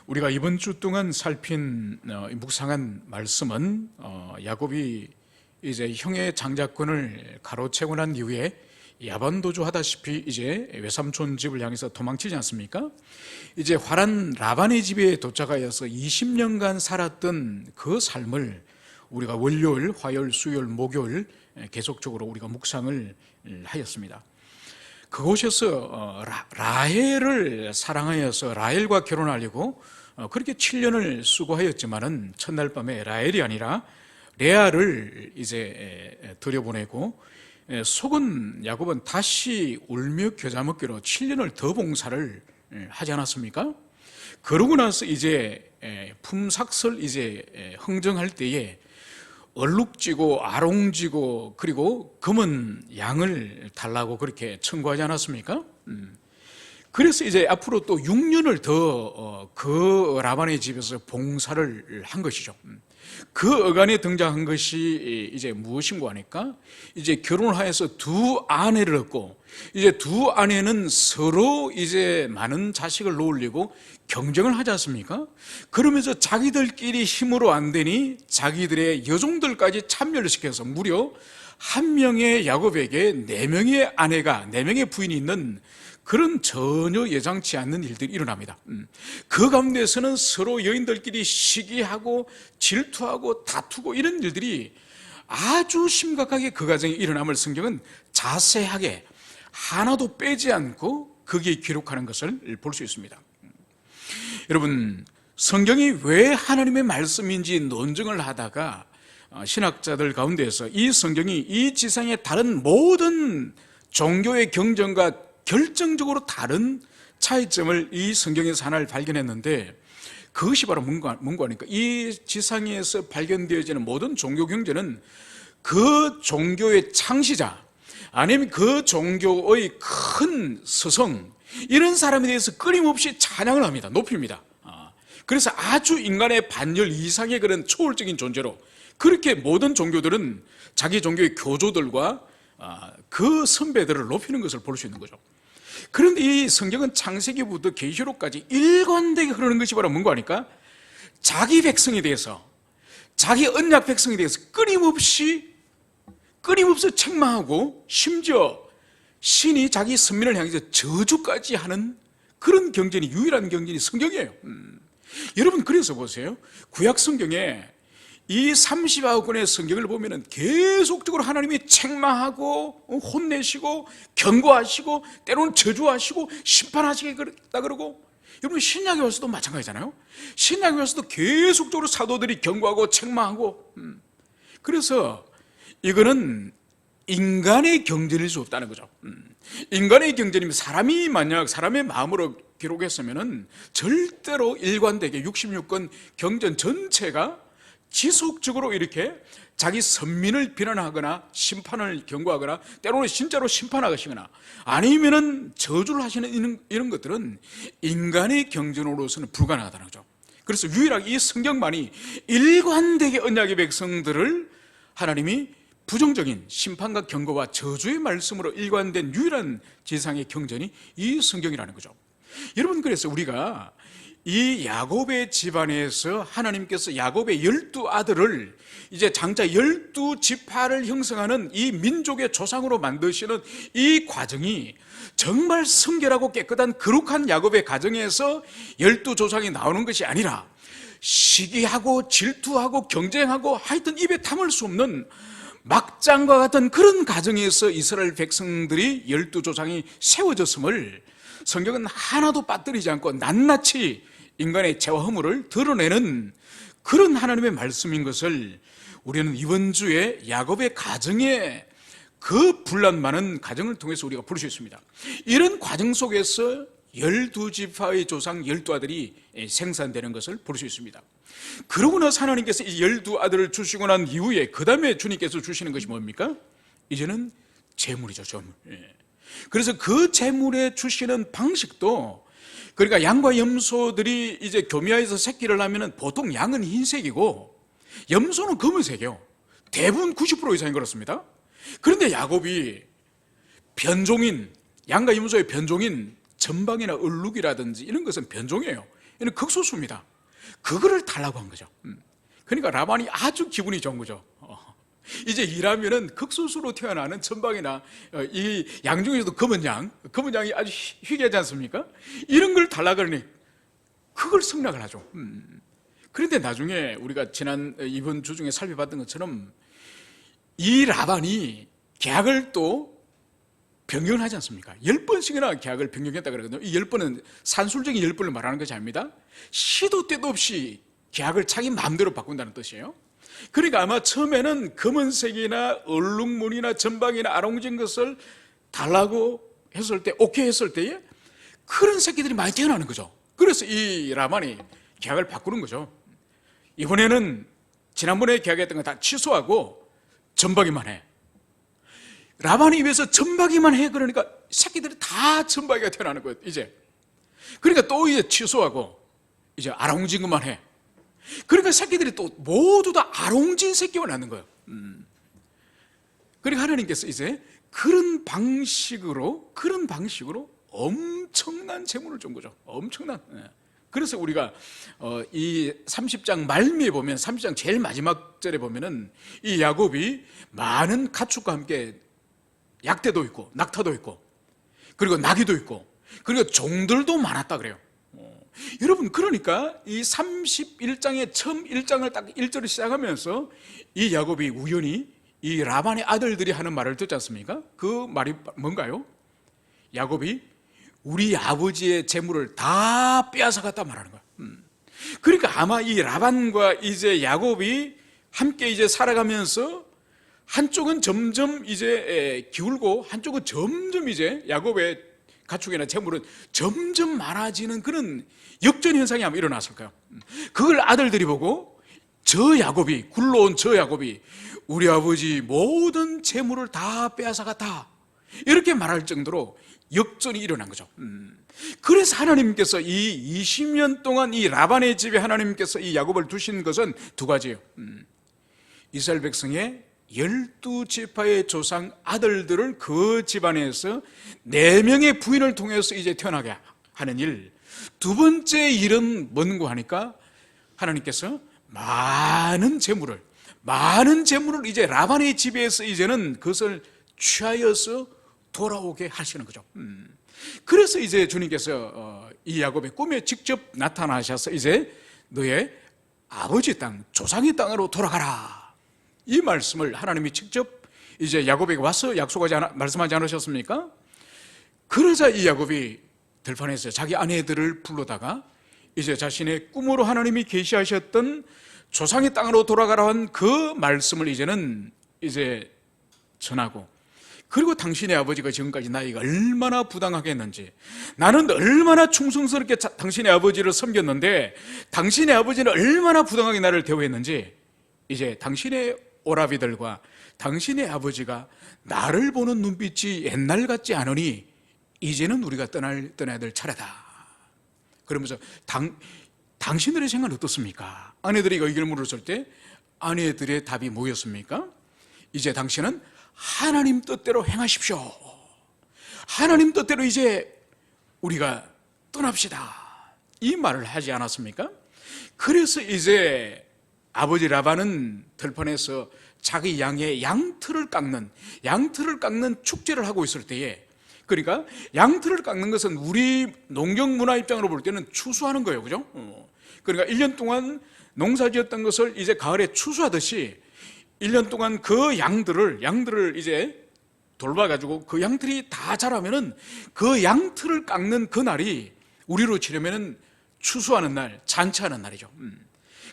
우리가 이번 주 동안 살핀 묵상한 말씀은 야곱이 이제 형의 장자권을 가로채고 난 이후에 야반도주하다시피 이제 외삼촌 집을 향해서 도망치지 않습니까? 이제 화란 라반의 집에 도착하여서 20년간 살았던 그 삶을 우리가 월요일, 화요일, 수요일, 목요일 계속적으로 우리가 묵상을 하였습니다. 그곳에서 라헬을 사랑하여서 라헬과 결혼하려고 그렇게 7년을 수고하였지만은 첫날 밤에 라헬이 아니라 레아를 이제 들여보내고 속은 야곱은 다시 울며 겨자 먹기로 7년을 더 봉사를 하지 않았습니까? 그러고 나서 이제 품삯을 이제 흥정할 때에 얼룩지고 아롱지고 그리고 검은 양을 달라고 그렇게 청구하지 않았습니까? 그래서 이제 앞으로 또 6년을 더 그 라반의 집에서 봉사를 한 것이죠. 그 어간에 등장한 것이 이제 무엇인가 하니까 이제 결혼하여서 두 아내를 얻고 이제 두 아내는 서로 이제 많은 자식을 놓으려고 경쟁을 하지 않습니까? 그러면서 자기들끼리 힘으로 안 되니 자기들의 여종들까지 참여를 시켜서 무려 한 명의 야곱에게 네 명의 아내가, 네 명의 부인이 있는 그런 전혀 예상치 않는 일들이 일어납니다. 그 가운데서는 서로 여인들끼리 시기하고 질투하고 다투고 이런 일들이 아주 심각하게 그 가정에 일어남을 성경은 자세하게 하나도 빼지 않고 거기에 기록하는 것을 볼 수 있습니다. 여러분, 성경이 왜 하나님의 말씀인지 논증을 하다가 신학자들 가운데서 이 성경이 이 지상의 다른 모든 종교의 경전과 결정적으로 다른 차이점을 이 성경에서 하나를 발견했는데 그것이 바로 뭔가 하니까 이 지상에서 발견되어지는 모든 종교 경전은 그 종교의 창시자 아니면 그 종교의 큰 스승 이런 사람에 대해서 끊임없이 찬양을 합니다. 높입니다. 그래서 아주 인간의 반열 이상의 그런 초월적인 존재로 그렇게 모든 종교들은 자기 종교의 교조들과 그 선배들을 높이는 것을 볼 수 있는 거죠. 그런데 이 성경은 창세기부터 계시록까지 일관되게 흐르는 것이 바로 뭔가 하니까 자기 백성에 대해서 자기 언약 백성에 대해서 끊임없이 책망하고 심지어 신이 자기 선민을 향해서 저주까지 하는 그런 경전이 유일한 경전이 성경이에요. 여러분 그래서 보세요. 구약 성경에 이 39권의 성경을 보면은 계속적으로 하나님이 책망하고 혼내시고 경고하시고 때로는 저주하시고 심판하시겠다 그러고 여러분 신약에 와서도 마찬가지잖아요. 신약에 와서도 계속적으로 사도들이 경고하고 책망하고 그래서 이거는 인간의 경전일 수 없다는 거죠. 인간의 경전이면 사람이 만약 사람의 마음으로 기록했으면은 절대로 일관되게 66권 경전 전체가 지속적으로 이렇게 자기 선민을 비난하거나 심판을 경고하거나 때로는 진짜로 심판하시거나 아니면은 저주를 하시는 이런 것들은 인간의 경전으로서는 불가능하다는 거죠. 그래서 유일하게 이 성경만이 일관되게 언약의 백성들을 하나님이 부정적인 심판과 경고와 저주의 말씀으로 일관된 유일한 지상의 경전이 이 성경이라는 거죠. 여러분 그래서 우리가 이 야곱의 집안에서 하나님께서 야곱의 12아들을 이제 장자 12지파를 형성하는 이 민족의 조상으로 만드시는 이 과정이 정말 성결하고 깨끗한 거룩한 야곱의 가정에서 12조상이 나오는 것이 아니라 시기하고 질투하고 경쟁하고 하여튼 입에 담을 수 없는 막장과 같은 그런 가정에서 이스라엘 백성들이 12조상이 세워졌음을 성경은 하나도 빠뜨리지 않고 낱낱이 인간의 죄와 허물을 드러내는 그런 하나님의 말씀인 것을 우리는 이번 주에 야곱의 가정의 그 분란 많은 가정을 통해서 우리가 볼 수 있습니다. 이런 과정 속에서 12지파의 조상 12아들이 생산되는 것을 볼 수 있습니다. 그러고 나서 하나님께서 이 12아들을 주시고 난 이후에 그 다음에 주님께서 주시는 것이 뭡니까? 이제는 재물이죠. 재물. 그래서 그 재물에 주시는 방식도 그러니까 양과 염소들이 이제 교미하에서 새끼를 낳으면 보통 양은 흰색이고 염소는 검은색이에요. 대부분 90% 이상이 그렇습니다. 그런데 야곱이 변종인 양과 염소의 변종인 전방이나 얼룩이라든지 이런 것은 변종이에요. 이는 극소수입니다. 그거를 달라고 한 거죠. 그러니까 라반이 아주 기분이 좋은 거죠. 이제 일하면은 극소수로 태어나는 천방이나 이 양 중에서도 검은 양이 아주 희귀하지 않습니까? 이런 걸 달라 그러니 그걸 승낙을 하죠. 그런데 나중에 우리가 이번 주 중에 살펴봤던 것처럼 이 라반이 계약을 또 변경을 하지 않습니까? 10번씩이나 계약을 변경했다 그러거든요. 이 10번은 산술적인 10번을 말하는 것이 아닙니다. 시도 때도 없이 계약을 자기 마음대로 바꾼다는 뜻이에요. 그러니까 아마 처음에는 검은색이나 얼룩무늬나 전방이나 아롱진 것을 달라고 했을 때, 오케이 했을 때에 그런 새끼들이 많이 태어나는 거죠. 그래서 이 라반이 계약을 바꾸는 거죠. 이번에는 지난번에 계약했던 거 다 취소하고 전박이만 해. 라반이 입에서 전박이만 해. 그러니까 새끼들이 다 전박이가 태어나는 거예요, 이제. 그러니까 또 이제 취소하고 이제 아롱진 것만 해. 그러니까 새끼들이 또 모두 다 아롱진 새끼가 낳는 거예요. 그러니까 하나님께서 이제 그런 방식으로 엄청난 재물을 준 거죠. 엄청난. 그래서 우리가 이 30장 말미에 보면, 30장 제일 마지막 절에 보면은 이 야곱이 많은 가축과 함께 약대도 있고 낙타도 있고 그리고 나귀도 있고 그리고 종들도 많았다 그래요. 여러분, 그러니까 이 31장의 처음 1장을 딱 1절을 시작하면서 이 야곱이 우연히 이 라반의 아들들이 하는 말을 듣지 않습니까? 그 말이 뭔가요? 야곱이 우리 아버지의 재물을 다 빼앗아갔다 말하는 거야. 그러니까 아마 이 라반과 이제 야곱이 함께 이제 살아가면서 한쪽은 점점 이제 기울고 한쪽은 점점 이제 야곱의 가축이나 재물은 점점 많아지는 그런 역전 현상이 아마 일어났을 거예요. 그걸 아들들이 보고 굴러온 저 야곱이 우리 아버지 모든 재물을 다 빼앗아갔다 이렇게 말할 정도로 역전이 일어난 거죠. 그래서 하나님께서 이 20년 동안 이 라반의 집에 하나님께서 이 야곱을 두신 것은 두 가지예요. 이스라엘 백성의 12지파의 조상 아들들을 그 집안에서 4명의 부인을 통해서 이제 태어나게 하는 일. 두 번째 일은 뭔고 하니까 하나님께서 많은 재물을 이제 라반의 집에서 이제는 그것을 취하여서 돌아오게 하시는 거죠. 그래서 이제 주님께서 이 야곱의 꿈에 직접 나타나셔서 이제 너의 아버지 땅, 조상의 땅으로 돌아가라. 이 말씀을 하나님이 직접 이제 야곱에게 와서 말씀하지 않으셨습니까? 그러자 이 야곱이 들판에서 자기 아내들을 불러다가 이제 자신의 꿈으로 하나님이 계시하셨던 조상의 땅으로 돌아가라 한 그 말씀을 이제는 이제 전하고, 그리고 당신의 아버지가 지금까지 나에게 얼마나 부당하게 했는지, 나는 얼마나 충성스럽게 당신의 아버지를 섬겼는데 당신의 아버지는 얼마나 부당하게 나를 대우했는지, 이제 당신의 오라비들과 당신의 아버지가 나를 보는 눈빛이 옛날 같지 않으니 이제는 우리가 떠나야 될 차례다. 그러면서 당신들의 생각은 어떻습니까? 아내들이 의견을 물었을 때 아내들의 답이 뭐였습니까? 이제 당신은 하나님 뜻대로 행하십시오. 하나님 뜻대로 이제 우리가 떠납시다. 이 말을 하지 않았습니까? 그래서 이제 아버지 라반은 들판에서 자기 양의 양털을 깎는 축제를 하고 있을 때에, 그러니까 양털을 깎는 것은 우리 농경 문화 입장으로 볼 때는 추수하는 거예요, 그죠? 그러니까 1년 동안 농사 지었던 것을 이제 가을에 추수하듯이 1년 동안 그 양들을 이제 돌봐가지고 그 양털이 다 자라면은 그 양털을 깎는 그 날이 우리로 치려면은 추수하는 날, 잔치하는 날이죠.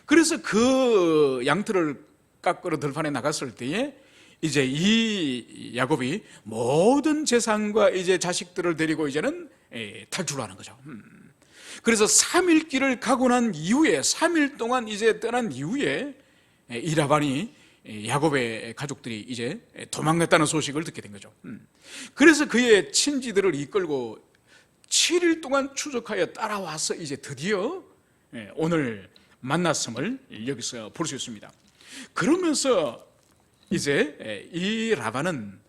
그래서 그 양털을 깎으러 들판에 나갔을 때에 이제 이 야곱이 모든 재산과 이제 자식들을 데리고 이제는 탈출하는 거죠. 그래서 3일 길을 가고 난 이후에 3일 동안 이제 떠난 이후에 이 라반이 야곱의 가족들이 이제 도망갔다는 소식을 듣게 된 거죠. 그래서 그의 친지들을 이끌고 7일 동안 추적하여 따라와서 이제 드디어 오늘 만났음을 여기서 볼 수 있습니다. 그러면서 이제 이 라반은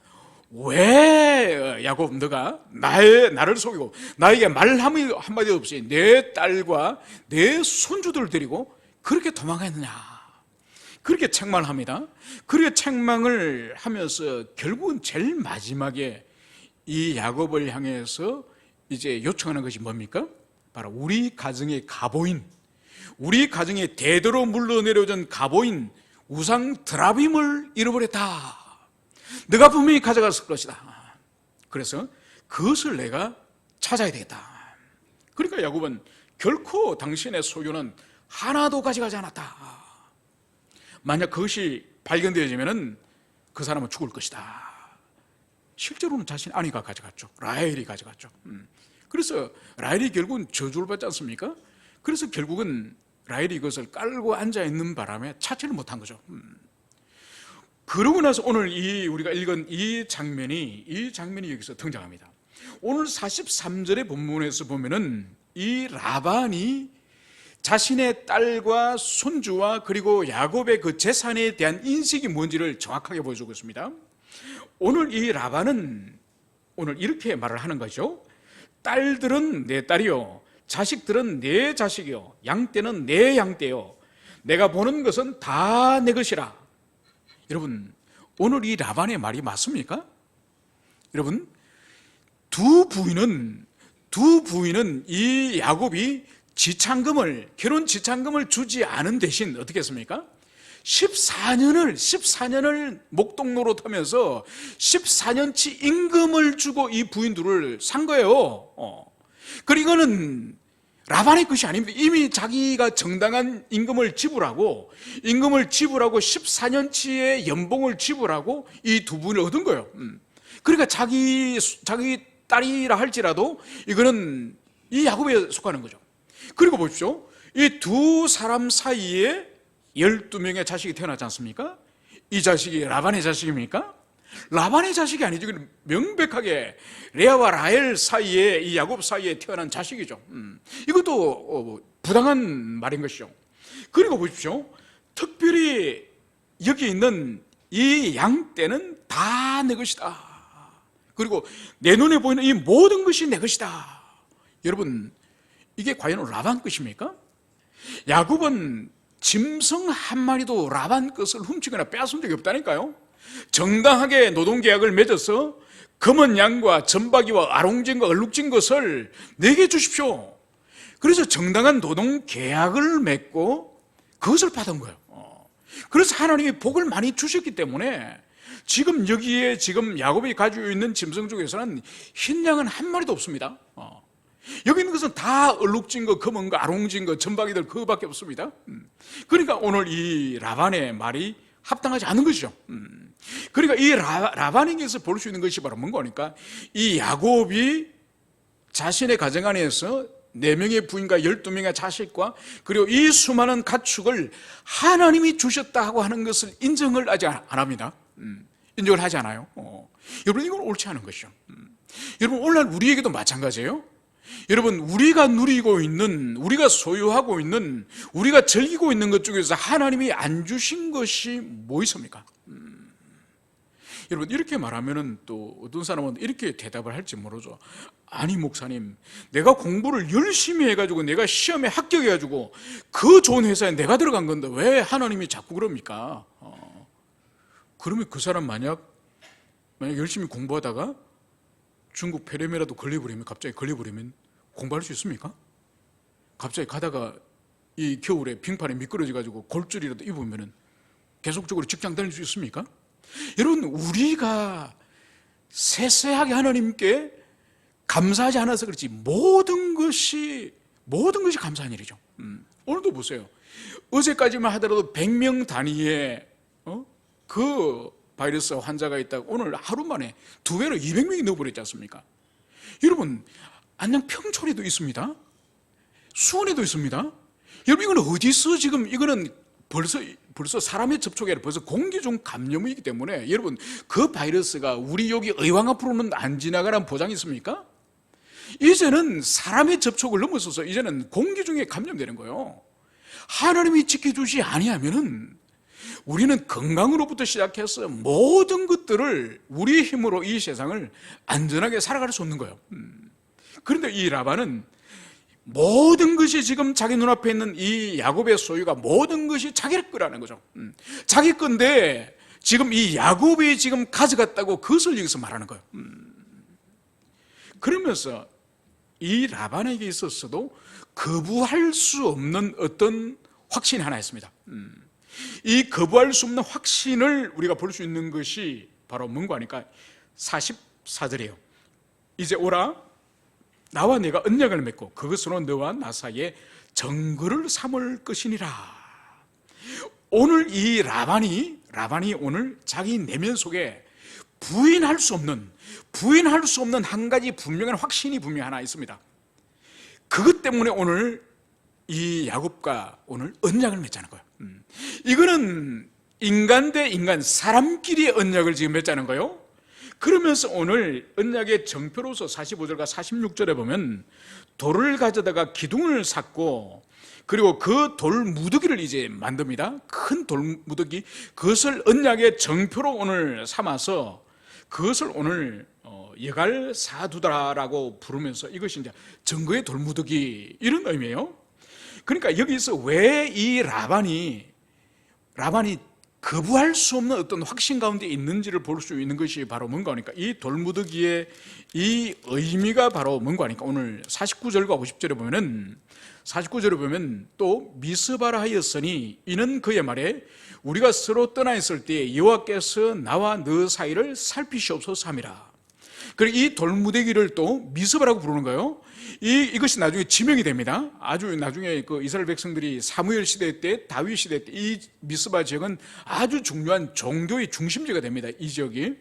왜 야곱 너가 나를 속이고 나에게 말 한마디 없이 내 딸과 내 손주들을 데리고 그렇게 도망했느냐, 그렇게 책망을 합니다. 그렇게 책망을 하면서 결국은 제일 마지막에 이 야곱을 향해서 이제 요청하는 것이 뭡니까? 바로 우리 가정의 가보인, 우리 가정에 대대로 물러내려진 가보인 우상 드라빔을 잃어버렸다. 네가 분명히 가져갔을 것이다. 그래서 그것을 내가 찾아야 되겠다. 그러니까 야곱은 결코 당신의 소유는 하나도 가져가지 않았다. 만약 그것이 발견되어지면 그 사람은 죽을 것이다. 실제로는 자신 아내가 가져갔죠. 라헬이 가져갔죠. 그래서 라헬이 결국은 저주를 받지 않습니까? 그래서 결국은 라헬이 이것을 깔고 앉아있는 바람에 찾지를 못한 거죠. 그러고 나서 오늘 우리가 읽은 이 장면이 여기서 등장합니다. 오늘 43절의 본문에서 보면은 이 라반이 자신의 딸과 손주와 그리고 야곱의 그 재산에 대한 인식이 뭔지를 정확하게 보여주고 있습니다. 오늘 이 라반은 오늘 이렇게 말을 하는 거죠. 딸들은 내 딸이요, 자식들은 내 자식이요, 양떼는 내 양떼요, 내가 보는 것은 다 내 것이라. 여러분, 오늘 이 라반의 말이 맞습니까? 여러분, 두 부인은 이 야곱이 결혼 지참금을 주지 않은 대신 어떻게 했습니까? 14년을 목동 노릇하면서 14년치 임금을 주고 이 부인들을 산 거예요. 그리고 이거는 라반의 것이 아닙니다. 이미 자기가 정당한 임금을 지불하고 14년치의 연봉을 지불하고 이 두 분을 얻은 거예요. 그러니까 자기 딸이라 할지라도 이거는 이 야곱에 속하는 거죠. 그리고 보십시오. 이 두 사람 사이에 12명의 자식이 태어나지 않습니까? 이 자식이 라반의 자식입니까? 라반의 자식이 아니죠. 명백하게 레아와 라헬 사이에, 이 야곱 사이에 태어난 자식이죠. 이것도 부당한 말인 것이죠. 그리고 보십시오. 특별히 여기 있는 이 양떼는 다 내 것이다. 그리고 내 눈에 보이는 이 모든 것이 내 것이다. 여러분, 이게 과연 라반 것입니까? 야곱은 짐승 한 마리도 라반 것을 훔치거나 빼앗은 적이 없다니까요. 정당하게 노동계약을 맺어서 검은 양과 점박이와 아롱진과 얼룩진 것을 내게 주십시오. 그래서 정당한 노동계약을 맺고 그것을 받은 거예요. 그래서 하나님이 복을 많이 주셨기 때문에 지금 여기에 야곱이 가지고 있는 짐승 중에서는 흰 양은 한 마리도 없습니다. 여기 있는 것은 다 얼룩진 거, 검은 거, 아롱진 거, 점박이들 그거밖에 없습니다. 그러니까 오늘 이 라반의 말이 합당하지 않은 것이죠. 그러니까 이 라반에게서 볼 수 있는 것이 바로 뭔가 이 야곱이 자신의 가정 안에서 4명의 부인과 12명의 자식과 그리고 이 수많은 가축을 하나님이 주셨다고 하는 것을 인정을 아직 안 합니다. 인정을 하지 않아요. 여러분, 이건 옳지 않은 것이죠. 여러분, 오늘날 우리에게도 마찬가지예요. 여러분, 우리가 누리고 있는, 우리가 소유하고 있는, 우리가 즐기고 있는 것 중에서 하나님이 안 주신 것이 뭐 있습니까? 여러분, 이렇게 말하면은 또 어떤 사람은 이렇게 대답을 할지 모르죠. 아니, 목사님, 내가 공부를 열심히 해가지고 내가 시험에 합격해가지고 그 좋은 회사에 내가 들어간 건데 왜 하나님이 자꾸 그럽니까? 그러면 그 사람 만약 열심히 공부하다가 중국 폐렴이라도 갑자기 걸려버리면 공부할 수 있습니까? 갑자기 가다가 이 겨울에 빙판에 미끄러져가지고 골절이라도 입으면 계속적으로 직장 다닐 수 있습니까? 여러분, 우리가 세세하게 하나님께 감사하지 않아서 그렇지 모든 것이 감사한 일이죠. 오늘도 보세요. 어제까지만 하더라도 100명 단위의 그 바이러스 환자가 있다고 오늘 하루 만에 2배로 200명이 넣어버렸지 않습니까? 여러분, 안양 평촌에도 있습니다. 수원에도 있습니다. 여러분, 이건 어디서 지금 이거는 벌써 사람의 접촉이 아니라 벌써 공기 중 감염이기 때문에 여러분, 그 바이러스가 우리 여기 의왕 앞으로는 안 지나가라는 보장이 있습니까? 이제는 사람의 접촉을 넘어서서 이제는 공기 중에 감염되는 거예요. 하나님이 지켜주지 아니하면은 우리는 건강으로부터 시작해서 모든 것들을 우리의 힘으로 이 세상을 안전하게 살아갈 수 없는 거예요. 그런데 이 라반은 모든 것이 지금 자기 눈앞에 있는 이 야곱의 소유가 모든 것이 자기 거라는 거죠. 자기 건데 지금 이 야곱이 지금 가져갔다고 그것을 여기서 말하는 거예요. 그러면서 이 라반에게 있어서도 거부할 수 없는 어떤 확신이 하나 있습니다. 이 거부할 수 없는 확신을 우리가 볼 수 있는 것이 바로 뭔가 하니까 44절이에요. 이제 오라, 나와 내가 언약을 맺고 그것으로 너와 나 사이에 정거를 삼을 것이니라. 오늘 이 라반이 오늘 자기 내면 속에 부인할 수 없는 한 가지 분명한 확신이 분명히 하나 있습니다. 그것 때문에 오늘 이 야곱과 오늘 언약을 맺자는 거예요. 이거는 인간 대 인간, 사람끼리의 언약을 지금 맺자는 거예요. 그러면서 오늘 언약의 정표로서 45절과 46절에 보면 돌을 가져다가 기둥을 샀고, 그리고 그 돌 무더기를 이제 만듭니다. 큰 돌 무더기, 그것을 언약의 정표로 오늘 삼아서 그것을 오늘 여갈사두다라고 부르면서 이것이 이제 증거의 돌 무더기, 이런 의미예요. 그러니까 여기서 왜 이 라반이 거부할 수 없는 어떤 확신 가운데 있는지를 볼 수 있는 것이 바로 뭔가 하니까, 이 돌무더기의 이 의미가 바로 뭔가 하니까 오늘 49절과 50절에 보면은, 49절에 보면 또 미스바라 하였으니 이는 그의 말에 우리가 서로 떠나 있을 때 여호와께서 나와 너 사이를 살피시옵소서 함이라. 그리고 이 돌무더기를 또 미스바라고 부르는 거예요. 이것이 나중에 지명이 됩니다. 아주 나중에 그 이스라엘 백성들이 사무엘 시대 때, 다윗 시대 때 이 미스바 지역은 아주 중요한 종교의 중심지가 됩니다. 이 지역이.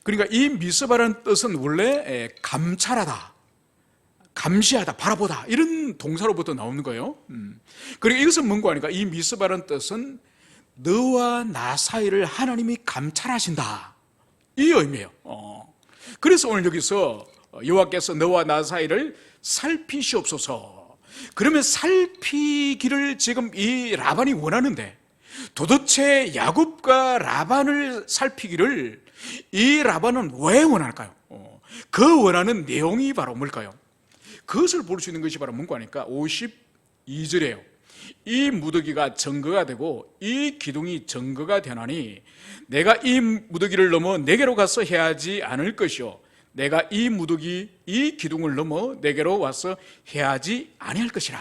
그러니까 이 미스바라는 뜻은 원래 감찰하다, 감시하다, 바라보다, 이런 동사로부터 나오는 거예요. 그리고 이것은 뭔가 하니까 이 미스바라는 뜻은 너와 나 사이를 하나님이 감찰하신다, 이 의미예요. 그래서 오늘 여기서 여호와께서 너와 나 사이를 살피시옵소서. 그러면 살피기를 지금 이 라반이 원하는데, 도대체 야곱과 라반을 살피기를 이 라반은 왜 원할까요? 그 원하는 내용이 바로 뭘까요? 그것을 볼 수 있는 것이 바로 뭔가 하니까 52절이에요. 이 무더기가 증거가 되고 이 기둥이 증거가 되나니 내가 이 무더기를 넘어 내게로 가서 해하지 않을 것이요 내가 이 무더기 이 기둥을 넘어 내게로 와서 해하지 아니할 것이라.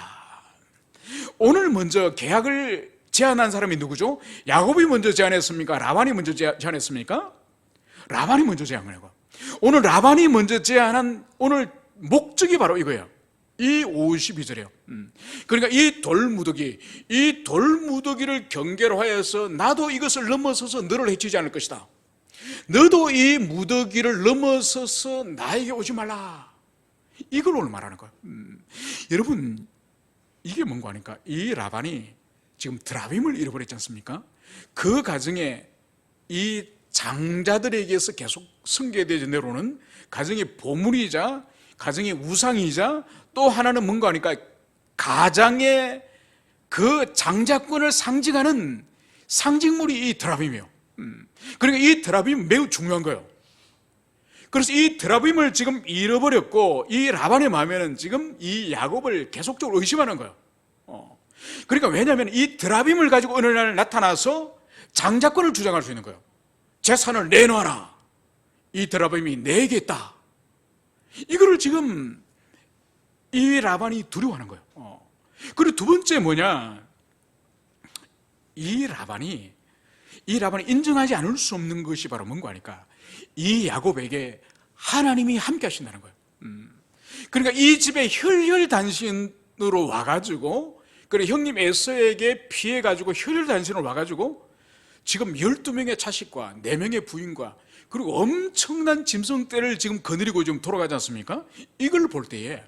오늘 먼저 계약을 제안한 사람이 누구죠? 야곱이 먼저 제안했습니까? 라반이 먼저 제안했습니까? 라반이 먼저 제안하고, 오늘 라반이 먼저 제안한 오늘 목적이 바로 이거예요. 이 52절이에요. 그러니까 이 돌무더기를 경계로 하여서 나도 이것을 넘어서서 너를 해치지 않을 것이다. 너도 이 무더기를 넘어서서 나에게 오지 말라. 이걸 오늘 말하는 거예요. 여러분, 이게 뭔가 하니까 이 라반이 지금 드라빔을 잃어버렸지 않습니까? 그 가정에 이 장자들에게서 계속 승계되어 내려오는 가정의 보물이자 가정의 우상이자 또 하나는 뭔가 하니까 가장의 그 장자권을 상징하는 상징물이 이 드라빔이에요. 그러니까 이 드라빔이 매우 중요한 거예요. 그래서 이 드라빔을 지금 잃어버렸고 이 라반의 마음에는 지금 이 야곱을 계속적으로 의심하는 거예요. 그러니까 왜냐하면 이 드라빔을 가지고 어느 날 나타나서 장자권을 주장할 수 있는 거예요. 재산을 내놔라, 이 드라빔이 내게 있다. 이거를 지금 이 라반이 두려워하는 거예요. 그리고 두 번째 뭐냐, 이 라반이 인정하지 않을 수 없는 것이 바로 뭔가 하니까 이 야곱에게 하나님이 함께 하신다는 거예요. 그러니까 이 집에 혈혈단신으로 와가지고, 그래 형님 에서에게 피해가지고 혈혈단신으로 와가지고 지금 12명의 자식과 4명의 부인과 그리고 엄청난 짐승떼를 지금 거느리고 지금 돌아가지 않습니까? 이걸 볼 때에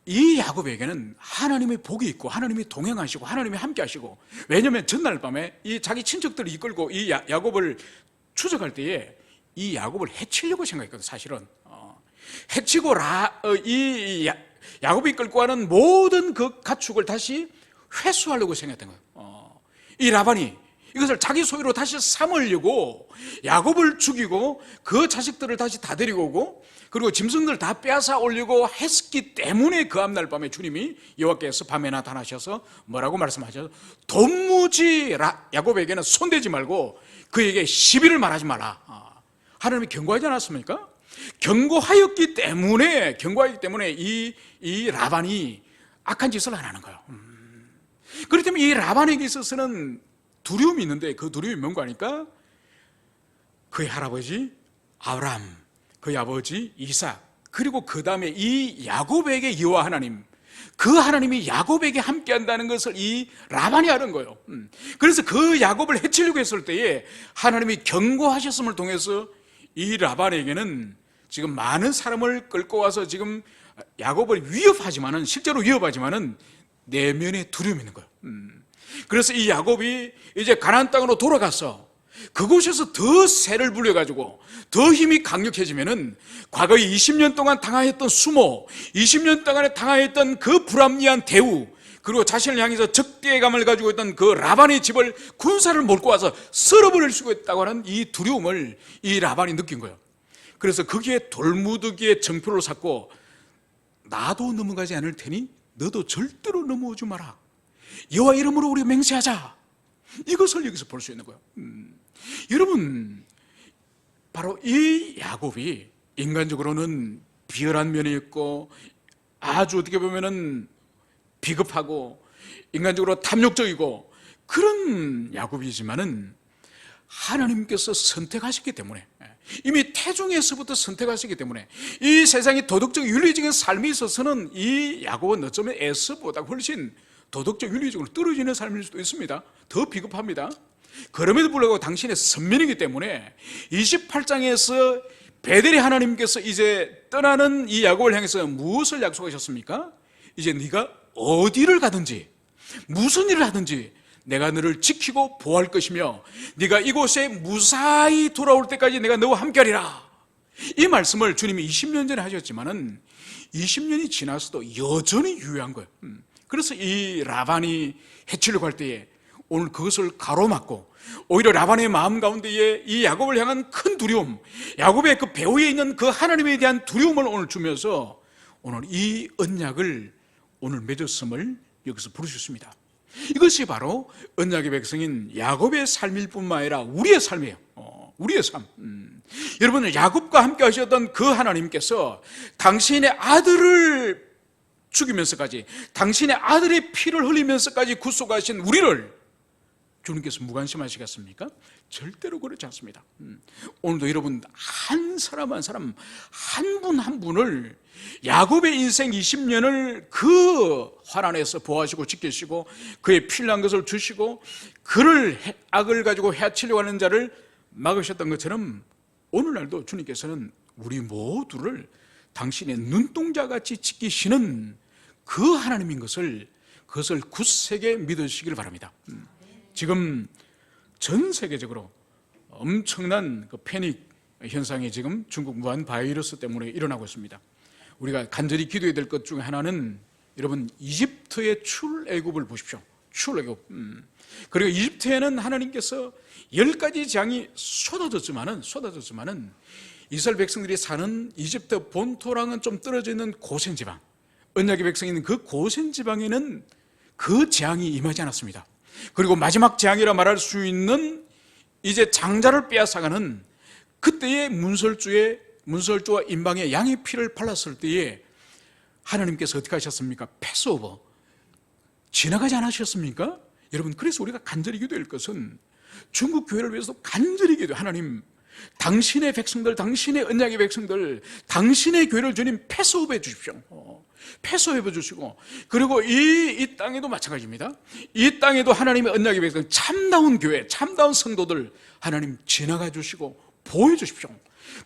이 야곱에게는 하나님의 복이 있고 하나님이 동행하시고 하나님이 함께 하시고, 왜냐하면 전날 밤에 이 자기 친척들을 이끌고 이 야곱을 추적할 때에 이 야곱을 해치려고 생각했거든. 사실은 해치고 야곱이 끌고 가는 모든 그 가축을 다시 회수하려고 생각했던 거예요. 이 라반이 이것을 자기 소유로 다시 삼으려고 야곱을 죽이고 그 자식들을 다시 다 데리고 오고 그리고 짐승들 다 빼앗아 오려고 했기 때문에 그 앞날 밤에 주님이 여호와께서 밤에 나타나셔서 뭐라고 말씀하셔서 도무지 야곱에게는 손대지 말고 그에게 시비를 말하지 마라. 하나님이 경고하지 않았습니까? 경고하였기 때문에 이 라반이 악한 짓을 안 하는 거예요. 그렇기 때문에 이 라반에게 있어서는 두려움이 있는데 그 두려움이 뭔가 하니까 그의 할아버지 아브라함, 그의 아버지 이삭, 그리고 그 다음에 이 야곱에게 여호와 하나님, 그 하나님이 야곱에게 함께 한다는 것을 이 라반이 아는 거예요. 그래서 그 야곱을 해치려고 했을 때에 하나님이 경고하셨음을 통해서 이 라반에게는 지금 많은 사람을 끌고 와서 지금 야곱을 위협하지만은, 실제로 위협하지만은 내면에 두려움이 있는 거예요. 그래서 이 야곱이 이제 가나안 땅으로 돌아가서 그곳에서 더 세를 불려가지고 더 힘이 강력해지면은 과거에 20년 동안 당하였던 수모, 20년 동안에 당하였던 그 불합리한 대우, 그리고 자신을 향해서 적대감을 가지고 있던 그 라반의 집을 군사를 몰고 와서 썰어버릴 수 있다고 하는 이 두려움을 이 라반이 느낀 거예요. 그래서 거기에 돌무더기에 정표를 쌓고 나도 넘어가지 않을 테니 너도 절대로 넘어오지 마라. 여호와 이름으로 우리 맹세하자. 이것을 여기서 볼 수 있는 거예요. 여러분, 바로 이 야곱이 인간적으로는 비열한 면이 있고 아주 어떻게 보면은 비겁하고 인간적으로 탐욕적이고 그런 야곱이지만은 하나님께서 선택하셨기 때문에, 이미 태중에서부터 선택하셨기 때문에 이 세상의 도덕적 윤리적인 삶에 있어서는 이 야곱은 어쩌면 에서보다 훨씬 도덕적 윤리적으로 떨어지는 삶일 수도 있습니다. 더 비겁합니다. 그럼에도 불구하고 당신의 선민이기 때문에 28장에서 베델의 하나님께서 이제 떠나는 이 야곱을 향해서 무엇을 약속하셨습니까? 이제 네가 어디를 가든지 무슨 일을 하든지 내가 너를 지키고 보호할 것이며 네가 이곳에 무사히 돌아올 때까지 내가 너와 함께하리라. 이 말씀을 주님이 20년 전에 하셨지만은 20년이 지나서도 여전히 유효한 거예요. 그래서 이 라반이 해치려고 할 때에 오늘 그것을 가로막고 오히려 라반의 마음 가운데에 이 야곱을 향한 큰 두려움, 야곱의 그 배후에 있는 그 하나님에 대한 두려움을 오늘 주면서 오늘 이 언약을 오늘 맺었음을 여기서 부르셨습니다. 이것이 바로 언약의 백성인 야곱의 삶일 뿐만 아니라 우리의 삶이에요. 우리의 삶. 여러분, 야곱과 함께 하셨던 그 하나님께서 당신의 아들을 죽이면서까지, 당신의 아들의 피를 흘리면서까지 구속하신 우리를 주님께서 무관심하시겠습니까? 절대로 그렇지 않습니다. 오늘도 여러분 한 사람 한 사람, 한 분 한 분을 야곱의 인생 20년을 그 환난에서 보호하시고 지키시고 그의 필요한 것을 주시고 그를 악을 가지고 해치려고 하는 자를 막으셨던 것처럼 오늘날도 주님께서는 우리 모두를 당신의 눈동자같이 지키시는 그 하나님인 것을, 그것을 굳세게 믿으시길 바랍니다. 지금 전 세계적으로 엄청난 그 패닉 현상이 지금 중국 무한 바이러스 때문에 일어나고 있습니다. 우리가 간절히 기도해야 될 것 중에 하나는 여러분 이집트의 출애굽을 보십시오. 출애굽. 그리고 이집트에는 하나님께서 10가지 재앙이 쏟아졌지만은 이스라엘 백성들이 사는 이집트 본토랑은 좀 떨어져 있는 고센 지방, 언약의 백성이 있는 그 고센 지방에는 그 재앙이 임하지 않았습니다. 그리고 마지막 재앙이라 말할 수 있는 이제 장자를 빼앗아가는 그때의 문설주와 임방에 양의 피를 발랐을 때에 하나님께서 어떻게 하셨습니까? 패스오버, 지나가지 않으셨습니까? 여러분, 그래서 우리가 간절히 기도할 것은 중국 교회를 위해서 간절히 기도해요. 하나님, 당신의 백성들, 당신의 언약의 백성들, 당신의 교회를 주님 패스오버해 주십시오. 패스오버해 주시고, 그리고 이 땅에도 마찬가지입니다. 이 땅에도 하나님의 언약의 백성, 참다운 교회, 참다운 성도들 하나님 지나가 주시고 보호해 주십시오.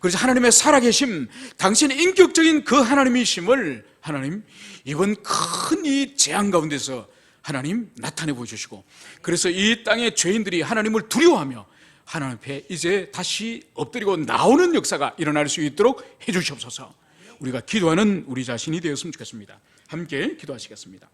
그래서 하나님의 살아계심, 당신의 인격적인 그 하나님이심을 하나님 이번 큰 이 재앙 가운데서 하나님 나타내 보여주시고, 그래서 이 땅의 죄인들이 하나님을 두려워하며 하나님 앞에 이제 다시 엎드리고 나오는 역사가 일어날 수 있도록 해 주시옵소서. 우리가 기도하는 우리 자신이 되었으면 좋겠습니다. 함께 기도하시겠습니다.